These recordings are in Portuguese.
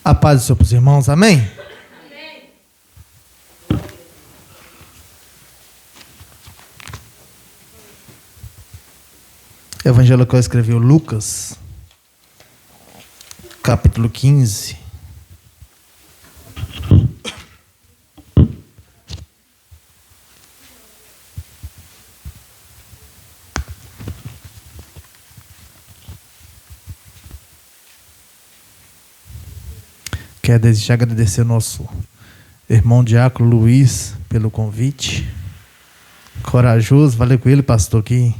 A paz do Senhor para os irmãos, amém? Amém. Evangelho que eu escrevi, Lucas, capítulo 15. Quero desde já agradecer ao nosso irmão Diácono Luiz pelo convite. Corajoso, falei com ele, pastor, que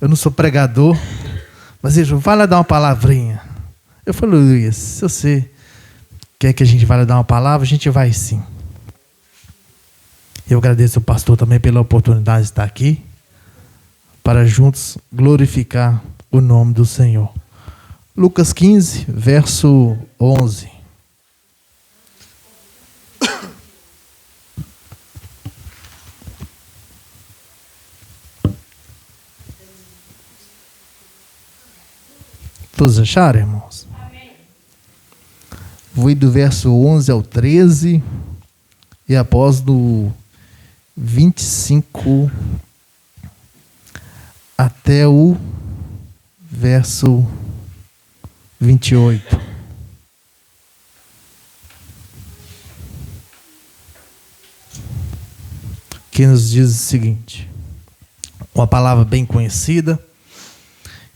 eu não sou pregador, mas ele falou, vai lá dar uma palavrinha. Eu falei, Luiz, se você quer que a gente vá lá dar uma palavra, a gente vai sim. Eu agradeço ao pastor também pela oportunidade de estar aqui, para juntos glorificar o nome do Senhor. Lucas 15, verso 11. Todos acharam, irmãos? Amém. Vou ir do verso 11 ao 13 e após do 25 até o verso 28. Que nos diz o seguinte, uma palavra bem conhecida,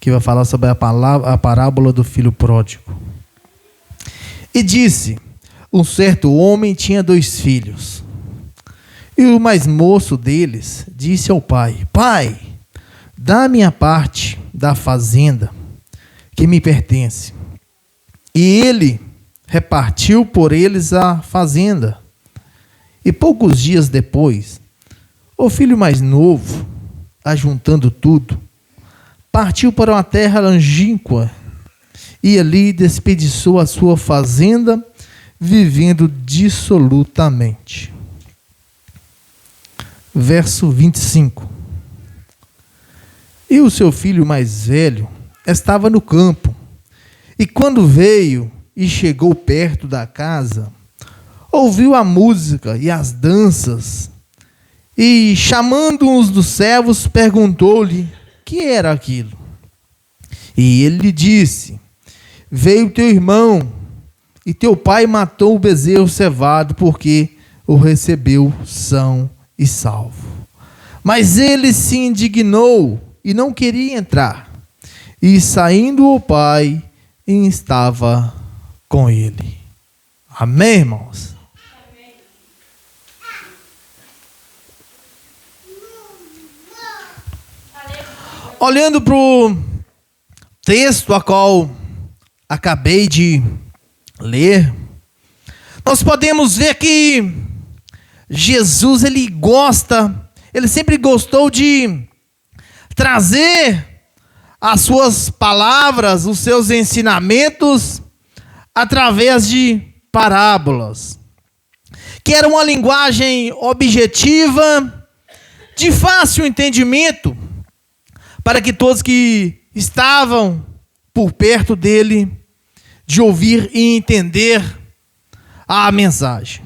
que vai falar sobre a parábola do filho pródigo. E disse, um certo homem tinha 2 filhos. E o mais moço deles disse ao pai, pai, dá-me a parte da fazenda que me pertence. E ele repartiu por eles a fazenda. E poucos dias depois, o filho mais novo, ajuntando tudo, partiu para uma terra longínqua e ali desperdiçou a sua fazenda, vivendo dissolutamente. Verso 25. E o seu filho mais velho estava no campo, e quando veio e chegou perto da casa, ouviu a música e as danças, e chamando um dos servos, perguntou-lhe, que era aquilo? E ele lhe disse, veio teu irmão, e teu pai matou o bezerro cevado, porque o recebeu são e salvo. Mas ele se indignou, e não queria entrar. E saindo o pai, estava com ele. Amém, irmãos? Olhando para o texto a qual acabei de ler, nós podemos ver que Jesus, ele sempre gostou de trazer as suas palavras, os seus ensinamentos, através de parábolas, que era uma linguagem objetiva, de fácil entendimento, para que todos que estavam por perto dele, de ouvir e entender a mensagem.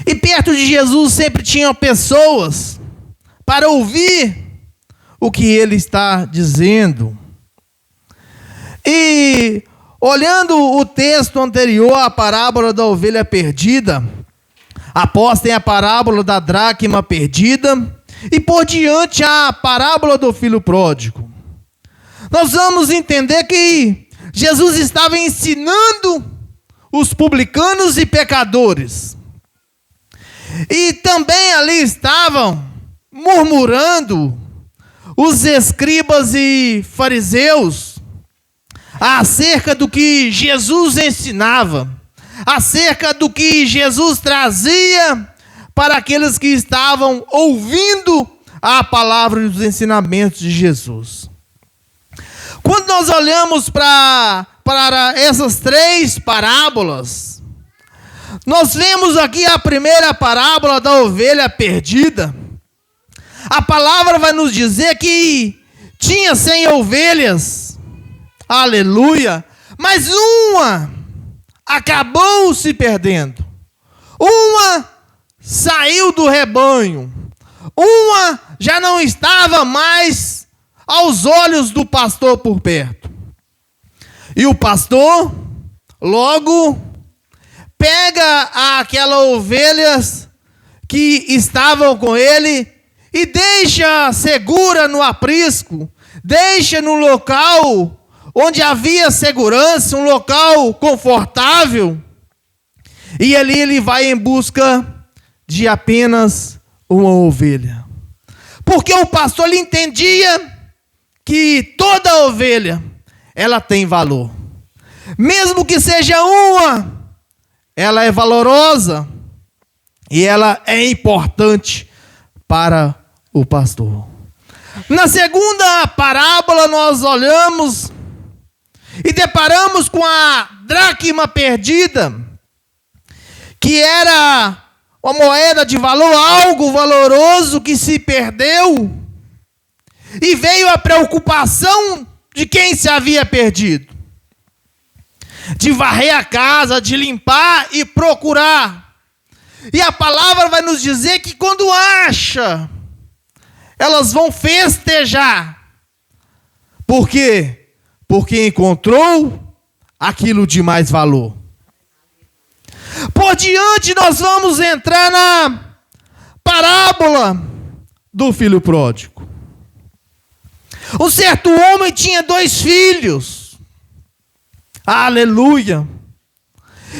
E perto de Jesus sempre tinham pessoas para ouvir o que ele está dizendo. E olhando o texto anterior, a parábola da ovelha perdida, após tem a parábola da dracma perdida, e por diante a parábola do filho pródigo, nós vamos entender que Jesus estava ensinando os publicanos e pecadores. E também ali estavam murmurando os escribas e fariseus acerca do que Jesus ensinava, acerca do que Jesus trazia para aqueles que estavam ouvindo a palavra e os ensinamentos de Jesus. Quando nós olhamos para essas 3 parábolas, nós vemos aqui a primeira parábola da ovelha perdida. A palavra vai nos dizer que tinha 100 ovelhas, aleluia, mas uma acabou se perdendo. Uma saiu do rebanho. Uma já não estava mais aos olhos do pastor por perto. E o pastor logo pega aquelas ovelhas que estavam com ele e deixa segura no aprisco, deixa no local onde havia segurança, um local confortável. E ali ele vai em busca de apenas uma ovelha. Porque o pastor ele entendia que toda ovelha, ela tem valor. Mesmo que seja uma, ela é valorosa e ela é importante para o pastor. Na segunda parábola nós olhamos e deparamos com a dracma perdida, que era uma moeda de valor, algo valoroso que se perdeu, e veio a preocupação de quem se havia perdido, de varrer a casa, de limpar e procurar. E a palavra vai nos dizer que quando acha, elas vão festejar. Por quê? Porque encontrou aquilo de mais valor. Por diante nós vamos entrar na parábola do filho pródigo. Um certo homem tinha 2 filhos. Aleluia!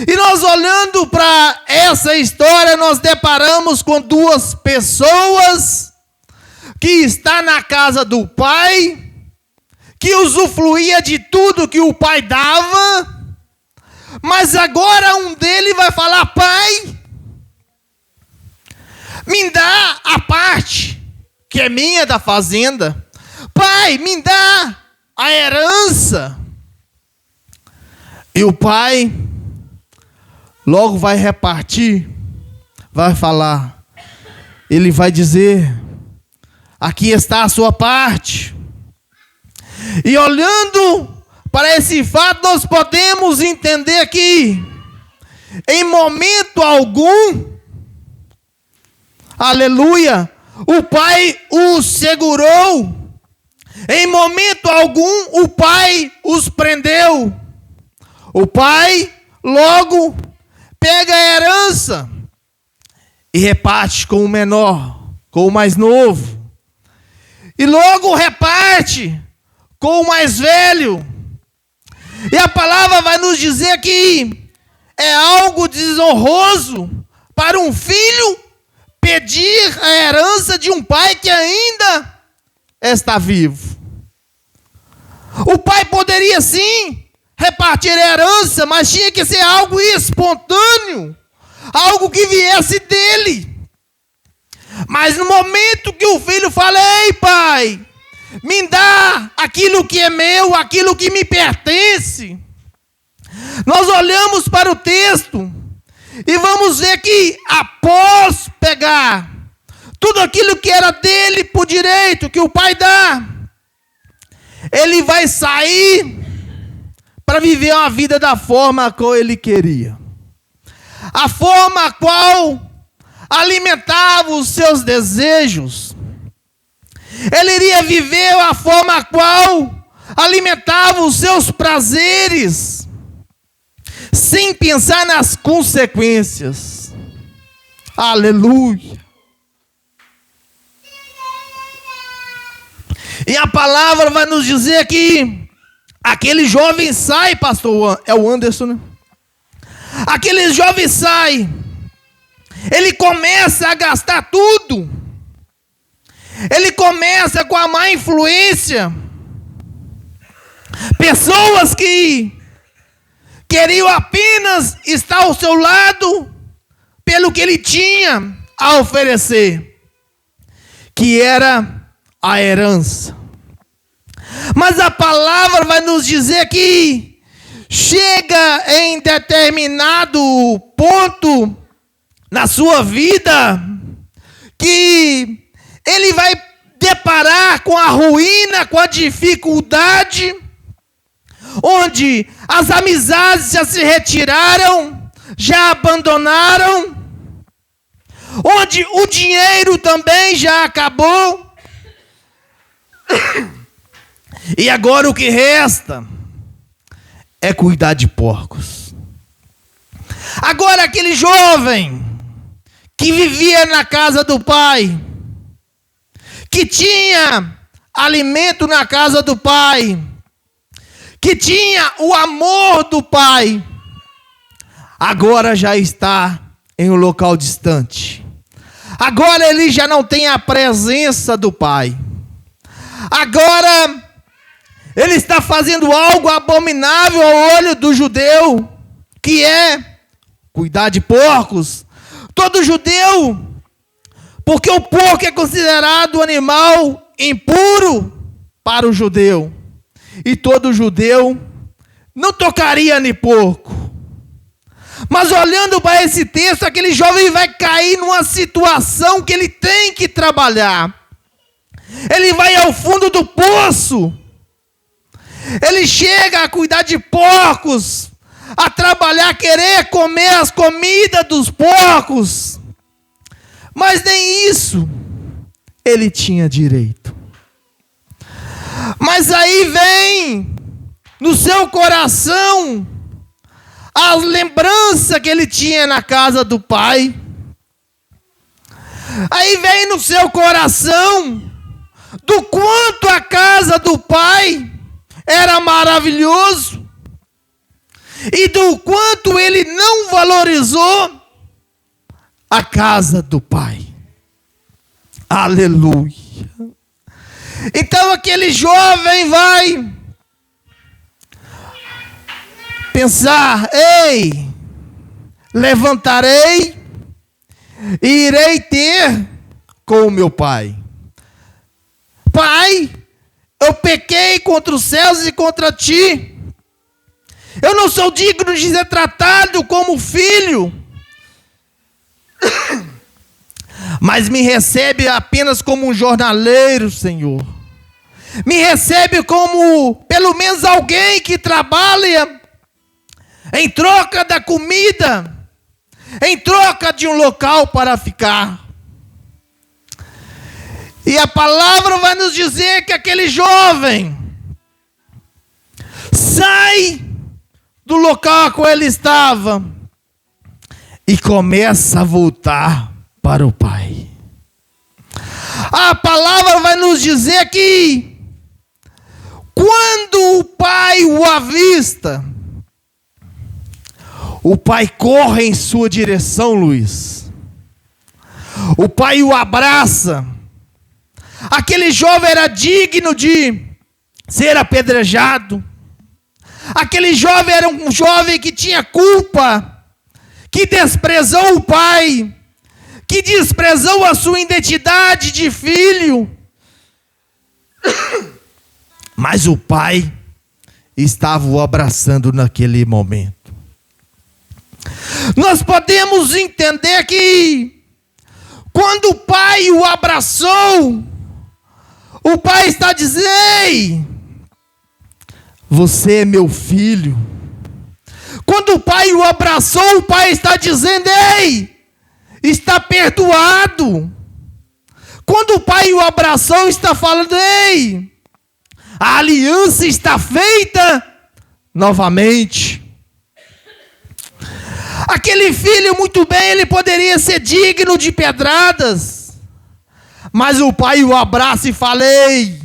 E nós olhando para essa história, nós deparamos com 2 pessoas que está na casa do pai, que usufruía de tudo que o pai dava, mas agora um deles vai falar: pai, me dá a parte que é minha da fazenda. Pai, me dá a herança. E o pai logo vai repartir, vai falar, ele vai dizer: aqui está a sua parte. E olhando para esse fato, nós podemos entender que em momento algum, aleluia, o pai os segurou. Em momento algum, o pai os prendeu. O pai logo pega a herança e reparte com o menor, com o mais novo. E logo reparte com o mais velho. E a palavra vai nos dizer que é algo desonroso para um filho pedir a herança de um pai que ainda está vivo. O pai poderia sim repartir a herança, mas tinha que ser algo espontâneo, algo que viesse dele. Mas no momento que o filho fala: ei, pai, me dá aquilo que é meu, aquilo que me pertence, nós olhamos para o texto e vamos ver que após pegar tudo aquilo que era dele por direito, que o pai dá, ele vai sair para viver uma vida da forma qual ele queria. A forma a qual alimentava os seus desejos. Ele iria viver a forma a qual alimentava os seus prazeres, sem pensar nas consequências. Aleluia! E a palavra vai nos dizer que aquele jovem sai, pastor, é o Anderson, né? Aquele jovem sai, ele começa a gastar tudo, ele começa com a má influência, pessoas que queriam apenas estar ao seu lado pelo que ele tinha a oferecer, que era a herança. Mas a palavra vai nos dizer que chega em determinado ponto na sua vida que ele vai deparar com a ruína, com a dificuldade, onde as amizades já se retiraram, já abandonaram, onde o dinheiro também já acabou. E agora o que resta é cuidar de porcos. Agora aquele jovem que vivia na casa do pai, que tinha alimento na casa do pai, que tinha o amor do pai, agora já está em um local distante. Agora ele já não tem a presença do pai. Agora ele está fazendo algo abominável ao olho do judeu, que é cuidar de porcos. Todo judeu, porque o porco é considerado um animal impuro para o judeu. E todo judeu não tocaria em porco. Mas olhando para esse texto, aquele jovem vai cair numa situação que ele tem que trabalhar. Ele vai ao fundo do poço. Ele chega a cuidar de porcos, a trabalhar, querer comer as comidas dos porcos. Mas nem isso ele tinha direito. Mas aí vem no seu coração a lembrança que ele tinha na casa do pai. Aí vem no seu coração do quanto a casa do pai era maravilhoso e do quanto ele não valorizou a casa do pai. Aleluia. Então aquele jovem vai pensar: ei, levantarei e irei ter com o meu pai. Pai, eu pequei contra os céus e contra ti. Eu não sou digno de ser tratado como filho. Mas me recebe apenas como um jornaleiro, Senhor. Me recebe como pelo menos alguém que trabalha em troca da comida, em troca de um local para ficar. E a palavra vai nos dizer que aquele jovem sai do local a qual ele estava e começa a voltar para o pai. A palavra vai nos dizer que quando o pai o avista, o pai corre em sua direção, Luiz. O pai o abraça. Aquele jovem era digno de ser apedrejado. Aquele jovem era um jovem que tinha culpa, que desprezou o pai, que desprezou a sua identidade de filho. Mas o pai estava o abraçando naquele momento. Nós podemos entender que quando o pai o abraçou, o pai está dizendo: ei, você é meu filho. Quando o pai o abraçou, o pai está dizendo: ei, está perdoado. Quando o pai o abraçou, está falando: ei, a aliança está feita novamente. Aquele filho, muito bem, ele poderia ser digno de pedradas, mas o pai o abraça e fala: ei,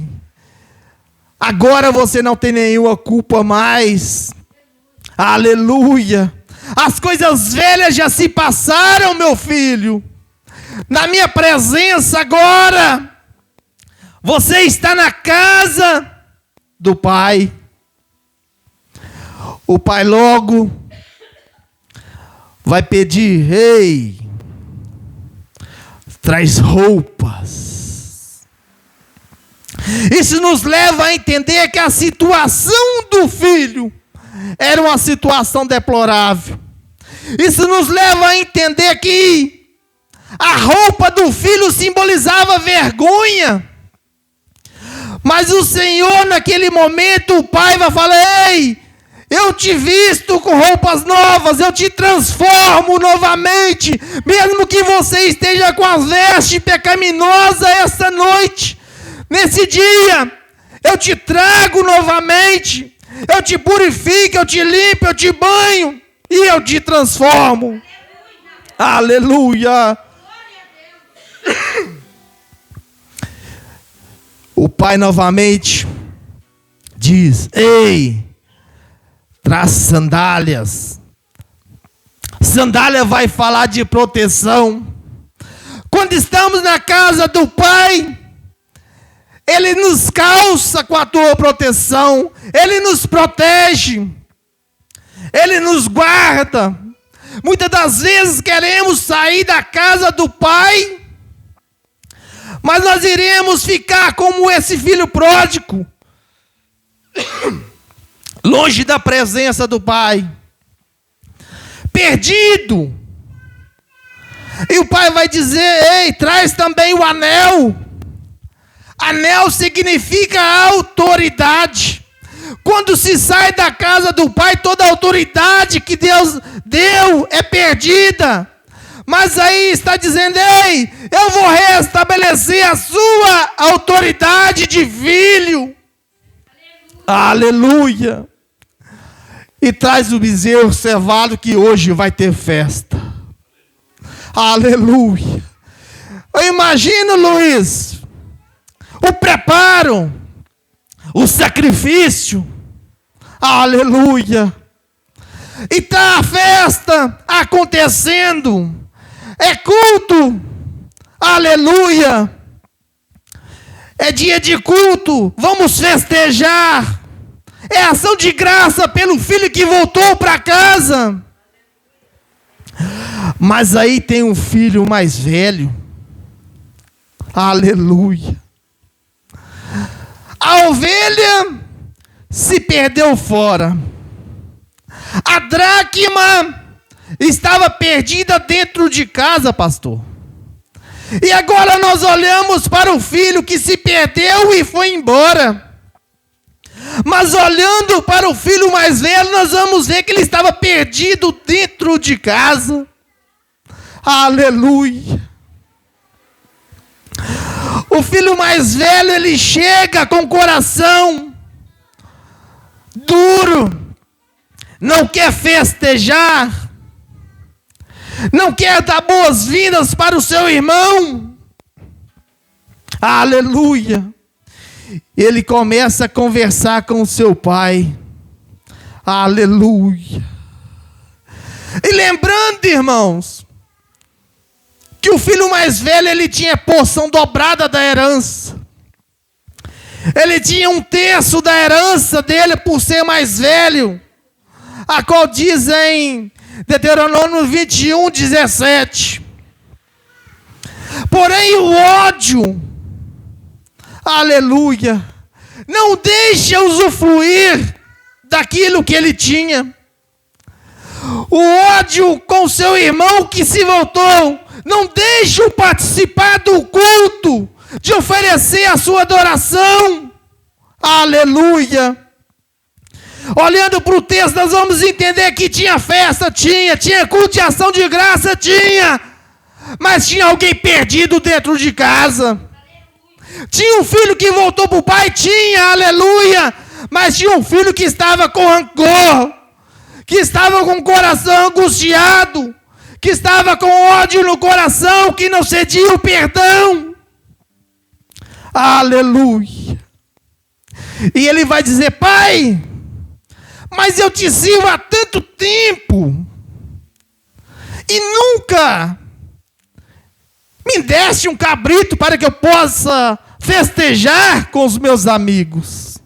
agora você não tem nenhuma culpa mais. Aleluia. As coisas velhas já se passaram, meu filho. Na minha presença agora, você está na casa do pai. O pai logo vai pedir: ei, traz roupas. Isso nos leva a entender que a situação do filho era uma situação deplorável. Isso nos leva a entender que a roupa do filho simbolizava vergonha. Mas o Senhor, naquele momento, o Pai vai falar: ei, eu te visto com roupas novas, eu te transformo novamente, mesmo que você esteja com as vestes pecaminosas esta noite, nesse dia, eu te trago novamente, eu te purifico, eu te limpo, eu te banho, e eu te transformo. Aleluia! O Pai novamente diz: ei, traz sandálias. Sandália vai falar de proteção. Quando estamos na casa do Pai, Ele nos calça com a tua proteção, Ele nos protege, Ele nos guarda. Muitas das vezes queremos sair da casa do Pai, mas nós iremos ficar como esse filho pródigo, longe da presença do Pai, perdido. E o Pai vai dizer: ei, traz também o anel. Anel significa autoridade. Quando se sai da casa do Pai, toda a autoridade que Deus deu é perdida. Mas aí está dizendo: ei, eu vou restabelecer a sua autoridade de filho. Aleluia. E traz o bezerro cevado, que hoje vai ter festa. Aleluia. Eu imagino, Luiz, o preparo, o sacrifício. Aleluia. E está a festa acontecendo. É culto. Aleluia. É dia de culto. Vamos festejar. É ação de graça pelo filho que voltou para casa. Mas aí tem um filho mais velho. Aleluia. A ovelha se perdeu fora. A dracma estava perdida dentro de casa, pastor. E agora nós olhamos para o filho que se perdeu e foi embora. Mas olhando para o filho mais velho, nós vamos ver que ele estava perdido dentro de casa. Aleluia. O filho mais velho, ele chega com o coração duro, não quer festejar, não quer dar boas-vindas para o seu irmão. Aleluia. Ele começa a conversar com o seu pai. Aleluia. E lembrando, irmãos, que o filho mais velho, ele tinha porção dobrada da herança. Ele tinha 1/3 da herança dele por ser mais velho, a qual diz em Deuteronômio 21:17. Porém o ódio, aleluia, não deixa usufruir daquilo que ele tinha. O ódio com seu irmão que se voltou, não deixa-o participar do culto, de oferecer a sua adoração. Aleluia. Olhando para o texto, nós vamos entender que tinha festa, tinha culto de ação de graça, mas tinha alguém perdido dentro de casa. Tinha um filho que voltou para o pai, aleluia, mas tinha um filho que estava com rancor, que estava com o coração angustiado, que estava com ódio no coração, que não cedia o perdão. Aleluia. E ele vai dizer: pai, mas eu te sirvo há tanto tempo e nunca me deste um cabrito para que eu possa festejar com os meus amigos.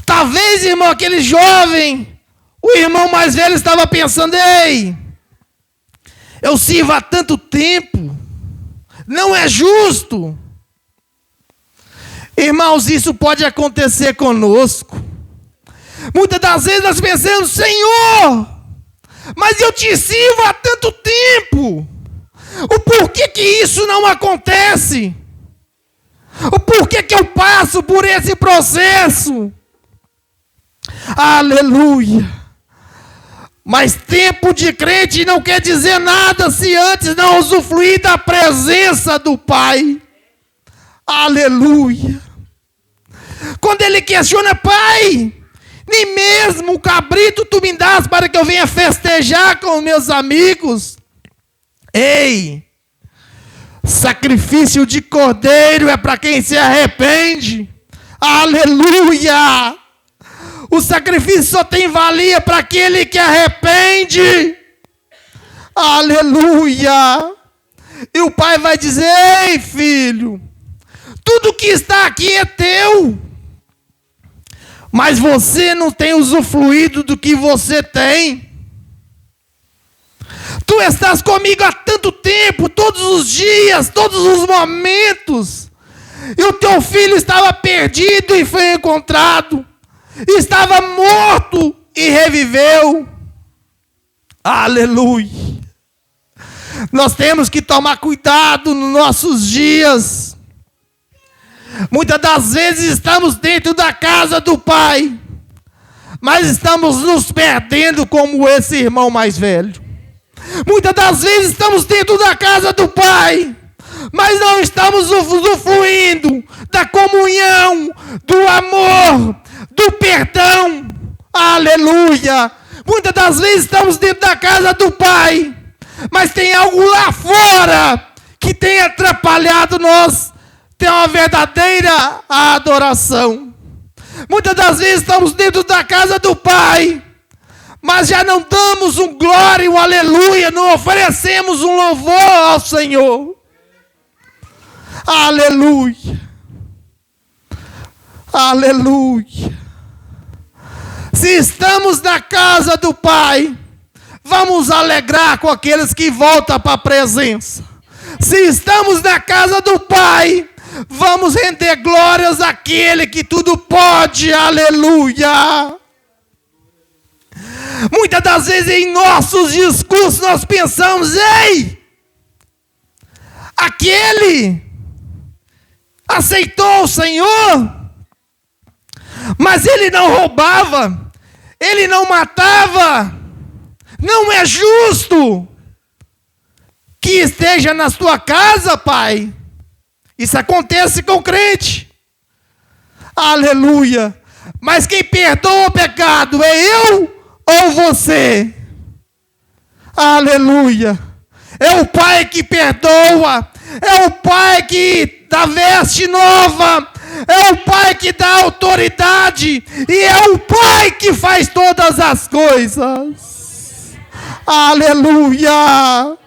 Talvez, irmão, aquele jovem, o irmão mais velho estava pensando: ei, eu sirvo há tanto tempo, não é justo. Irmãos, isso pode acontecer conosco. Muitas das vezes nós pensamos: Senhor, mas eu te sirvo há tanto tempo, o porquê que isso não acontece? Por que que eu passo por esse processo? Aleluia. Mas tempo de crente não quer dizer nada se antes não usufruir da presença do Pai. Aleluia. Quando ele questiona: Pai, nem mesmo o cabrito tu me dás para que eu venha festejar com meus amigos? Ei, sacrifício de cordeiro é para quem se arrepende. Aleluia. O sacrifício só tem valia para aquele que arrepende. Aleluia. E o Pai vai dizer: ei, filho, tudo que está aqui é teu, mas você não tem usufruído do que você tem. Tu estás comigo há tanto tempo, todos os dias, todos os momentos, e o teu filho estava perdido e foi encontrado, estava morto e reviveu. Aleluia. Nós temos que tomar cuidado nos nossos dias. Muitas das vezes estamos dentro da casa do Pai, mas estamos nos perdendo como esse irmão mais velho. Muitas das vezes estamos dentro da casa do Pai, mas não estamos usufruindo da comunhão, do amor, do perdão. Aleluia. Muitas das vezes estamos dentro da casa do Pai, mas tem algo lá fora que tem atrapalhado nós ter uma verdadeira adoração. Muitas das vezes estamos dentro da casa do Pai, mas já não damos um glória e um aleluia, não oferecemos um louvor ao Senhor. Aleluia. Aleluia. Se estamos na casa do Pai, vamos alegrar com aqueles que voltam para a presença. Se estamos na casa do Pai, vamos render glórias àquele que tudo pode. Aleluia. Muitas das vezes em nossos discursos nós pensamos: ei, aquele aceitou o Senhor, mas ele não roubava, ele não matava. Não é justo que esteja na sua casa, Pai. Isso acontece com o crente. Aleluia. Mas quem perdoa o pecado é eu ou você? Aleluia. É o Pai que perdoa. É o Pai que dá veste nova. É o Pai que dá autoridade. E é o Pai que faz todas as coisas. Aleluia.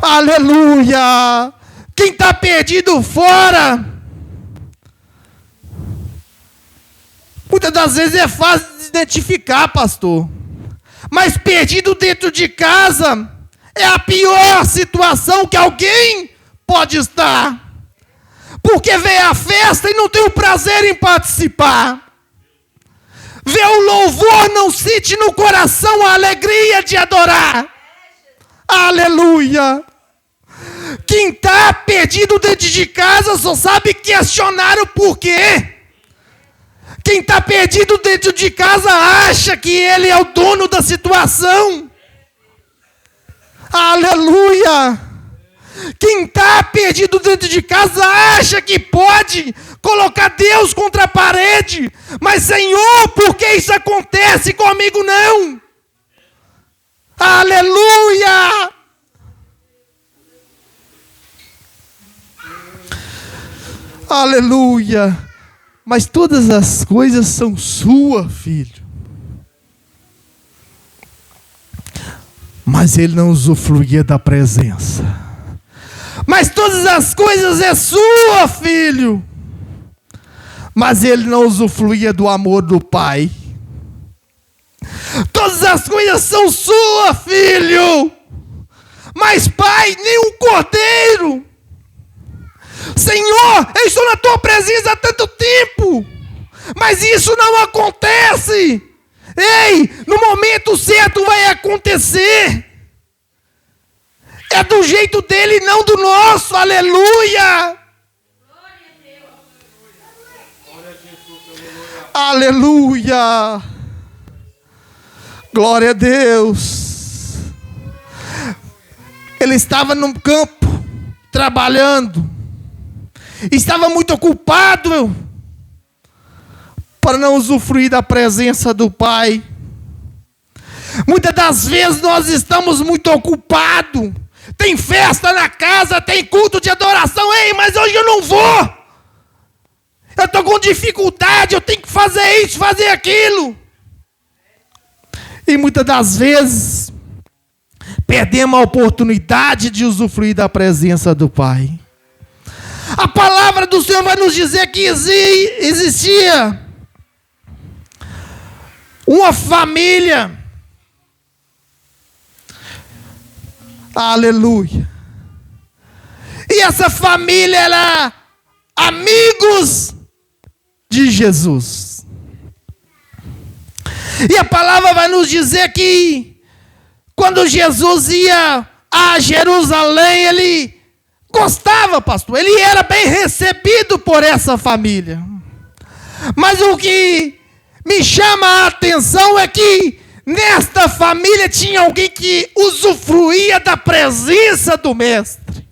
Aleluia. Quem está perdido fora, muitas das vezes é fácil de identificar, pastor. Mas perdido dentro de casa é a pior situação que alguém pode estar. Porque vê a festa e não tem o prazer em participar. Vê o louvor, não sente no coração a alegria de adorar. Aleluia. Quem está perdido dentro de casa só sabe questionar o porquê. Quem está perdido dentro de casa acha que ele é o dono da situação. Aleluia. Quem está perdido dentro de casa acha que pode colocar Deus contra a parede. Mas, Senhor, por que isso acontece comigo não? Aleluia. Aleluia. Mas todas as coisas são suas, filho. Mas ele não usufruía da presença. Mas todas as coisas é sua, filho. Mas ele não usufruía do amor do Pai. Todas as coisas são suas, filho. Mas, Pai, nem um cordeiro. Senhor, eu estou na tua presença há tanto tempo, mas isso não acontece. Ei, no momento certo vai acontecer. É do jeito dele, não do nosso. Aleluia! Aleluia! Glória a Deus. Ele estava no campo, trabalhando. Estava muito ocupado para não usufruir da presença do Pai. Muitas das vezes nós estamos muito ocupados. Tem festa na casa, tem culto de adoração. Ei, mas hoje eu não vou. Eu estou com dificuldade, eu tenho que fazer isso, fazer aquilo. E muitas das vezes perdemos a oportunidade de usufruir da presença do Pai. A palavra do Senhor vai nos dizer que existia uma família. Aleluia. E essa família era amigos de Jesus. E a palavra vai nos dizer que quando Jesus ia a Jerusalém, ele gostava, pastor. Ele era bem recebido por essa família. Mas o que me chama a atenção é que nesta família tinha alguém que usufruía da presença do Mestre.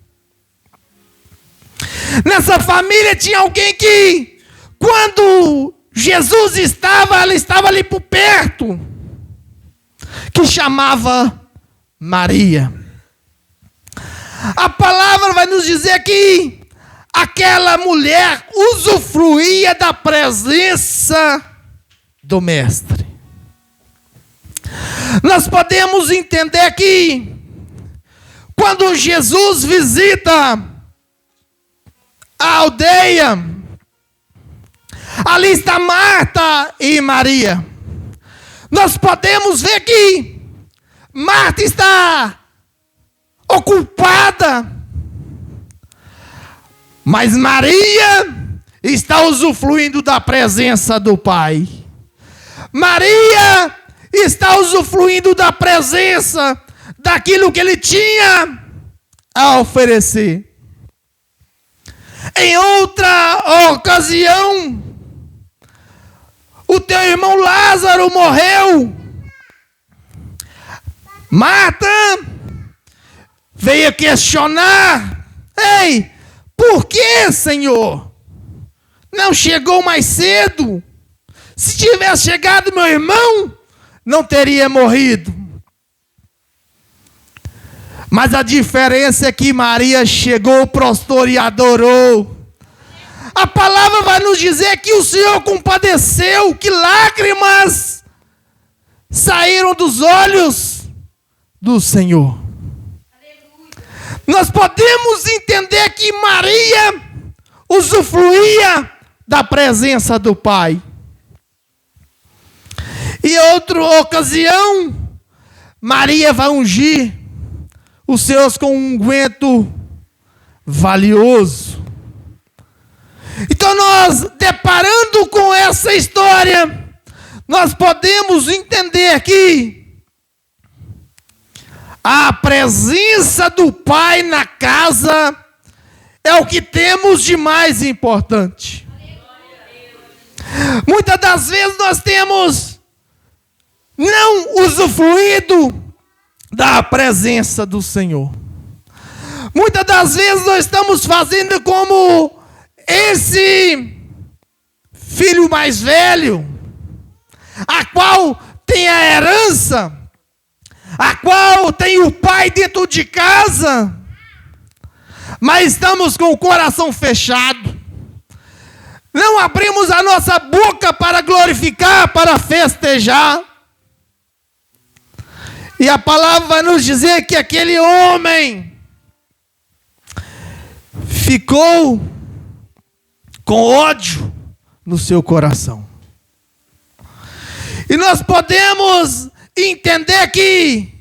Nessa família tinha alguém que, quando Jesus estava, ela estava ali por perto, que chamava Maria. A palavra vai nos dizer que aquela mulher usufruía da presença do Mestre. Nós podemos entender que quando Jesus visita a aldeia, ali está Marta e Maria. Nós podemos ver que Marta está ocupada, mas Maria está usufruindo da presença do Pai. Maria está usufruindo da presença daquilo que ele tinha a oferecer. Em outra ocasião, o teu irmão Lázaro morreu. Marta veio questionar: ei, por que, Senhor? Não chegou mais cedo? Se tivesse chegado meu irmão, não teria morrido. Mas a diferença é que Maria chegou, prostrou e adorou. A palavra vai nos dizer que o Senhor compadeceu, que lágrimas saíram dos olhos do Senhor. Nós podemos entender que Maria usufruía da presença do Pai. E outra ocasião, Maria vai ungir os seus com um unguento valioso. Então nós, deparando com essa história, nós podemos entender que a presença do Pai na casa é o que temos de mais importante. Muitas das vezes nós temos não usufruído da presença do Senhor. Muitas das vezes nós estamos fazendo como esse filho mais velho, a qual tem a herança, a qual tem o pai dentro de casa, mas estamos com o coração fechado. Não abrimos a nossa boca para glorificar, para festejar. E a palavra vai nos dizer que aquele homem ficou com ódio no seu coração. E nós podemos entender que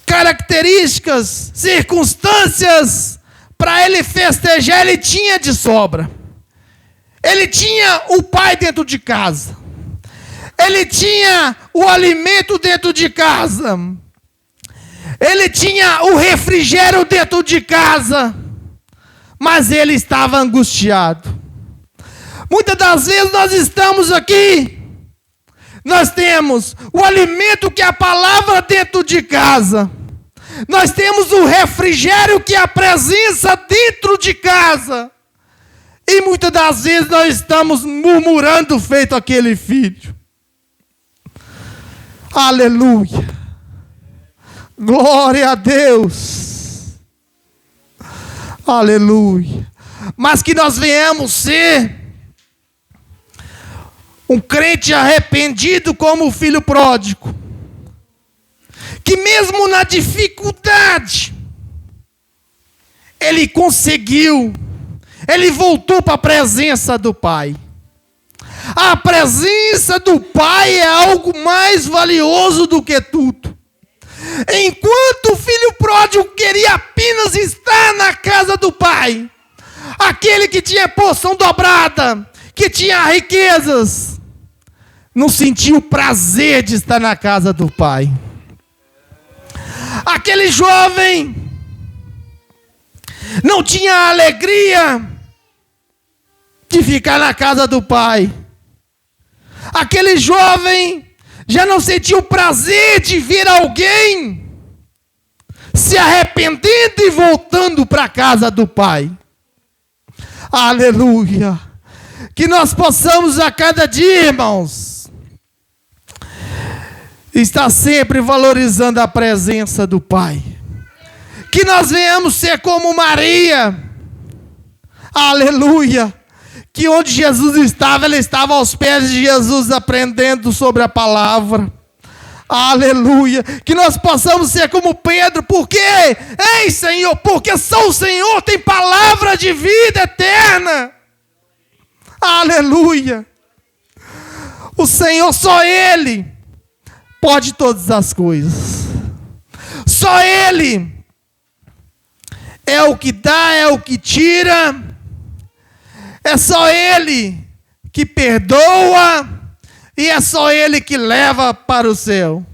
características, circunstâncias para ele festejar, ele tinha de sobra. Ele tinha o pai dentro de casa. Ele tinha o alimento dentro de casa. Ele tinha o refrigério dentro de casa, mas ele estava angustiado. Muitas das vezes nós estamos aqui, nós temos o alimento que é a palavra dentro de casa, nós temos o refrigério que é a presença dentro de casa, e muitas das vezes nós estamos murmurando feito aquele filho. Aleluia, glória a Deus, aleluia. Mas que nós venhamos ser um crente arrependido como o filho pródigo, que mesmo na dificuldade, ele conseguiu, ele voltou para a presença do Pai. A presença do Pai é algo mais valioso do que tudo. Enquanto o filho pródigo queria apenas estar na casa do Pai, aquele que tinha porção dobrada, que tinha riquezas, não sentiu o prazer de estar na casa do Pai. Aquele jovem não tinha a alegria de ficar na casa do Pai. Aquele jovem já não sentiu o prazer de ver alguém se arrependendo e voltando para a casa do Pai. Aleluia! Que nós possamos a cada dia, irmãos, estar sempre valorizando a presença do Pai. Que nós venhamos ser como Maria. Aleluia! Que onde Jesus estava, ela estava aos pés de Jesus aprendendo sobre a palavra. Aleluia! Que nós possamos ser como Pedro. Por quê? Ei, Senhor, porque só o Senhor tem palavra de vida eterna. Aleluia! O Senhor, só Ele pode todas as coisas. Só Ele é o que dá, é o que tira. É só Ele que perdoa e é só Ele que leva para o céu.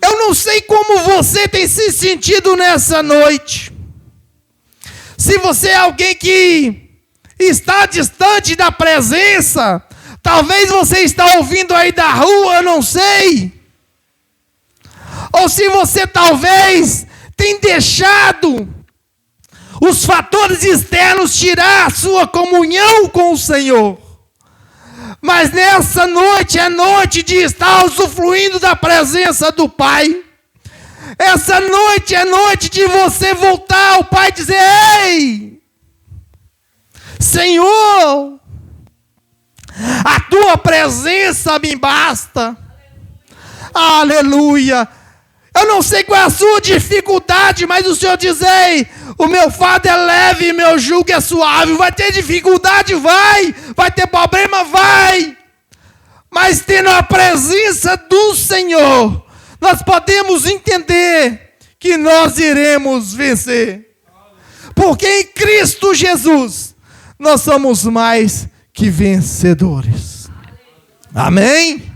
Eu não sei como você tem se sentido nessa noite. Se você é alguém que está distante da presença, talvez você está ouvindo aí da rua, eu não sei. Ou se você talvez tem deixado os fatores externos tirar a sua comunhão com o Senhor. Mas nessa noite é noite de estar usufruindo da presença do Pai. Essa noite é noite de você voltar ao Pai e dizer: ei, Senhor, a tua presença me basta. Aleluia. Eu não sei qual é a sua dificuldade, mas o Senhor diz: ei, o meu fardo é leve e meu jugo é suave. Vai ter dificuldade? Vai ter problema? Vai. Mas tendo a presença do Senhor, nós podemos entender que nós iremos vencer. Porque em Cristo Jesus, nós somos mais que vencedores. Amém?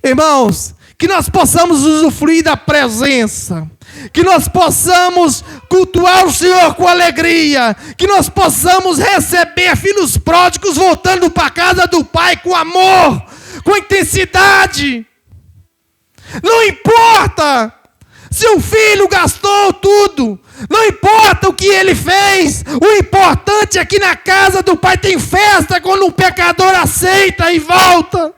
Irmãos, que nós possamos usufruir da presença, que nós possamos cultuar o Senhor com alegria, que nós possamos receber filhos pródigos voltando para a casa do Pai com amor, com intensidade. Não importa se o filho gastou tudo, não importa o que ele fez, o importante é que na casa do Pai tem festa quando um pecador aceita e volta.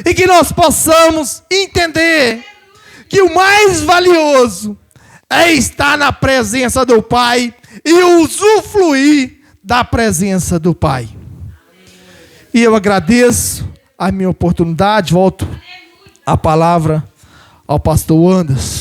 E que nós possamos entender que o mais valioso é estar na presença do Pai e usufruir da presença do Pai. E eu agradeço a minha oportunidade, volto a palavra ao pastor Anderson.